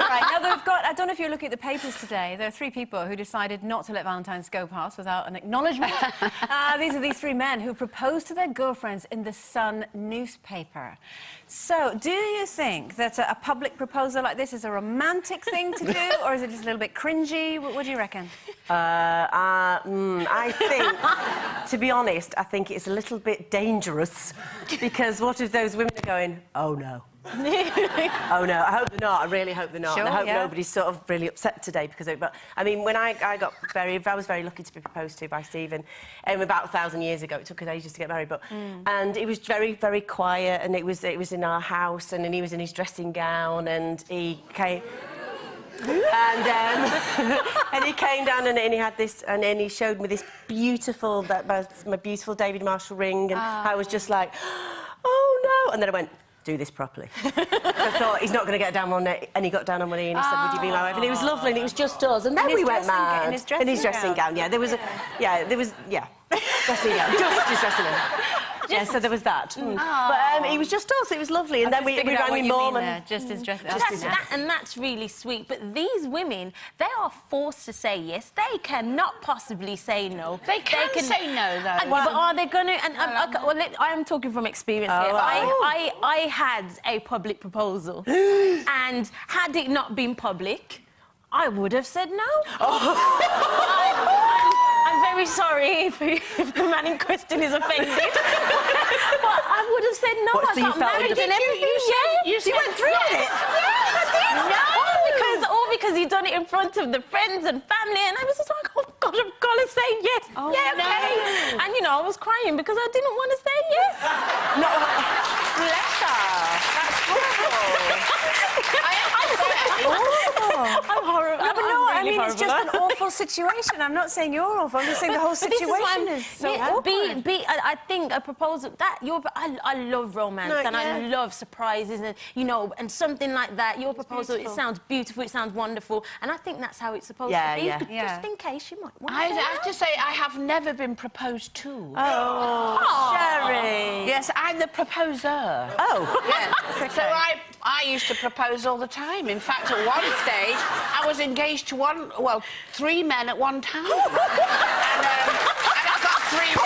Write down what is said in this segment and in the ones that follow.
Right, now we've got, I don't know if you're looking at the papers today, there are 3 people who decided not to let Valentine's go past without an acknowledgement. These are these 3 men who proposed to their girlfriends in the Sun newspaper. So, do you think that a public proposal like this is a romantic thing to do, or is it just a little bit cringy? What do you reckon? I think, to be honest, I think it's a little bit dangerous, because what if those women are going, oh no. Oh no, I hope they're not, I really hope they're not. Sure, and I hope yeah. nobody's sort of really upset today because of it. But, I mean, when I was very lucky to be proposed to by Stephen about 1,000 years ago. It took us ages to get married, but... And it was very, very quiet, and it was in our house, and he was in his dressing gown, and he came... and he came down and he had this, and then he showed me this beautiful, my beautiful David Marshall ring, and I was just like, oh no, and then I went, do this properly. I thought, he's not going to get down on it, and he got down on one knee and he said, would you be my wife? And it was lovely, and it was just us, and then we went mad. In his dressing gown. Yeah, there was dressing gown, just his dressing gown. Yeah, so there was that. But he was just us, it was lovely, and then we rang my mum and... Just his dressing gown. And that's really sweet, but these women, they are forced to say yes. They cannot possibly say no. They can say no, though. But are they going to... I am talking from experience here. I had a public proposal, and had it not been public, I would have said no. I'm very sorry if the man in question is offended. But I would have said no. What, I so you got felt married and everything. You went through it? Yeah, I did. All because he'd done it in front of the friends and family, and I was just like, oh God, I've got to say yes. Oh, yeah, no. okay. And you know, I was crying because I didn't want to say yes. No. Bless her. That's horrible. I'm horrible. No, but no, I mean, it's just horrible. an awful situation. I'm not saying you're awful, I'm just saying the whole situation is so awkward. I think a proposal I love romance and I love surprises and and something like that. Your proposal, it sounds beautiful, it sounds wonderful, and I think that's how it's supposed to be. Yeah. Just in case you might want I have to say, I have never been proposed to. Oh, Sherry. Yes, I'm the proposer. Oh. Yeah. Okay. So I used to propose all the time. In fact, at one stage, I was engaged to 3 men at one time. and I got 3 rings.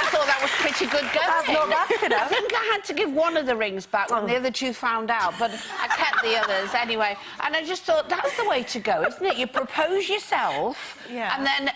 I thought that was pretty good going. That's not bad, you know. I think I had to give one of the rings back when the other 2 found out, but I kept the others anyway. And I just thought, that's the way to go, isn't it? You propose yourself, and then...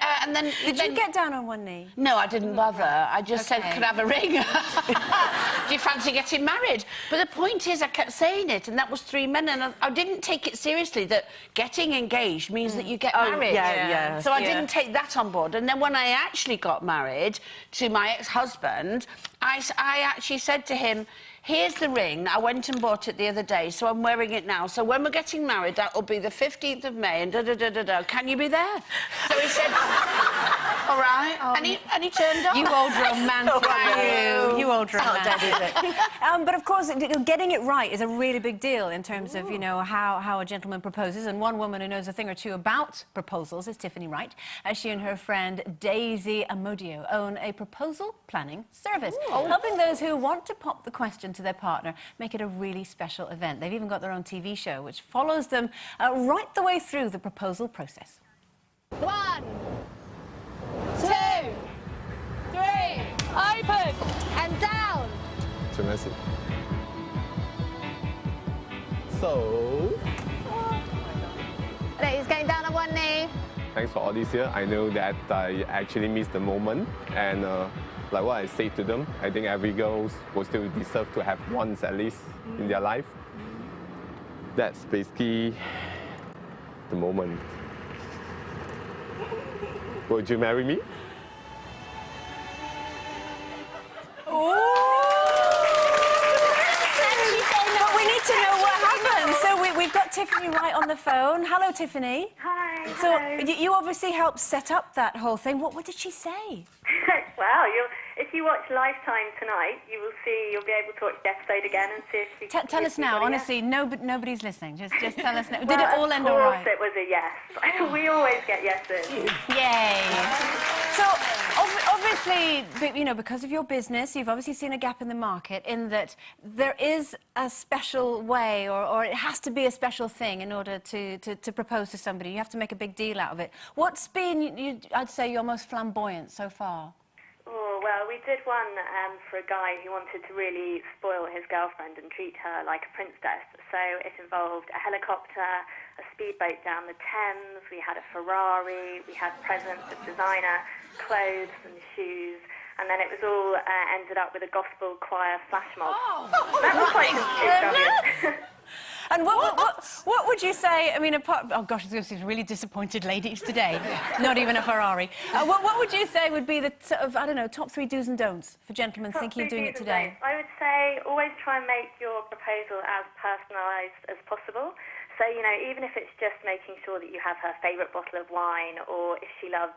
Did you get down on one knee? No, I didn't bother. I just said, could I have a ring? Do you fancy getting married? But the point is, I kept saying it, and that was 3 men, and I didn't take it seriously, that getting engaged means that you get married. Yeah. So I didn't take that on board. And then when I actually got married to my ex-husband, I actually said to him, here's the ring. I went and bought it the other day, so I'm wearing it now. So when we're getting married, that will be the 15th of May, and da-da-da-da-da. Can you be there? So he said, all right. And he turned up. You old romantic. You old romantic. But of course, getting it right is a really big deal in terms of, how a gentleman proposes. And one woman who knows a thing or two about proposals is Tiffany Wright, as she and her friend Daisy Amodio own a proposal planning service, helping those who want to pop the question to their partner make it a really special event. They've even got their own TV show, which follows them right the way through the proposal process. 1, 2, 3, open and down. Too messy. So... Right, he's going down on one knee. Thanks for all this year. I know that I actually missed the moment, and like what I say to them, I think every girl will still deserve to have once at least in their life. That's basically the moment. Would you marry me? But we need to know what happened. So we've got Tiffany Wright on the phone. Hello, Tiffany. Hi. So you obviously helped set up that whole thing. What did she say? Wow, it's if you watch Lifetime tonight, you'll be able to watch the episode again and see if she can Tell us now, anybody honestly, nobody's listening. Just tell us now. Did Well, it all end all right? Of course it was a yes. We always get yeses. Yay. So, obviously, you know, because of your business, you've obviously seen a gap in the market in that there is a special way, or it has to be a special thing in order to propose to somebody. You have to make a big deal out of it. What's been, I'd say, your most flamboyant so far? Oh, well, we did one for a guy who wanted to really spoil his girlfriend and treat her like a princess. So it involved a helicopter, a speedboat down the Thames, we had a Ferrari, we had presents of designer clothes and shoes, and then it was all ended up with a gospel choir flash mob. Oh, that was quite extravagant. And what would you say, I mean, apart... Oh, gosh, there's these really disappointed ladies today. Not even a Ferrari. What would you say would be the, sort of, I don't know, top 3 do's and don'ts for gentlemen thinking of doing it today? I would say always try and make your proposal as personalised as possible. So, you know, even if it's just making sure that you have her favourite bottle of wine, or if she loves,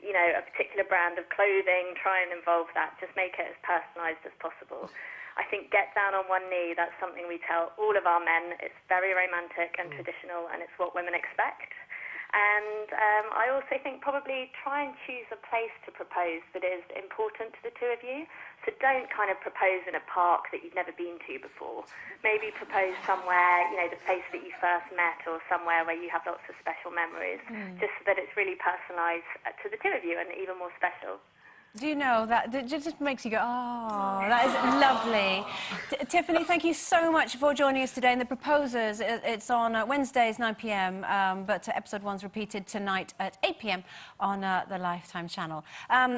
you know, a particular brand of clothing, try and involve that. Just make it as personalised as possible. I think get down on one knee, that's something we tell all of our men. It's very romantic and traditional, and it's what women expect. And I also think probably try and choose a place to propose that is important to the two of you. So don't kind of propose in a park that you've never been to before. Maybe propose somewhere, you know, the place that you first met, or somewhere where you have lots of special memories, just so that it's really personalised to the two of you and even more special. Do you know, that it just makes you go, oh, that is lovely. Tiffany, thank you so much for joining us today. And The Proposers, it's on Wednesdays, 9 p.m, but episode 1's repeated tonight at 8 p.m. on the Lifetime channel.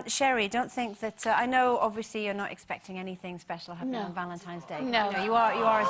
Sherry, don't think that... I know, obviously, you're not expecting anything special happening on Valentine's Day. No. You are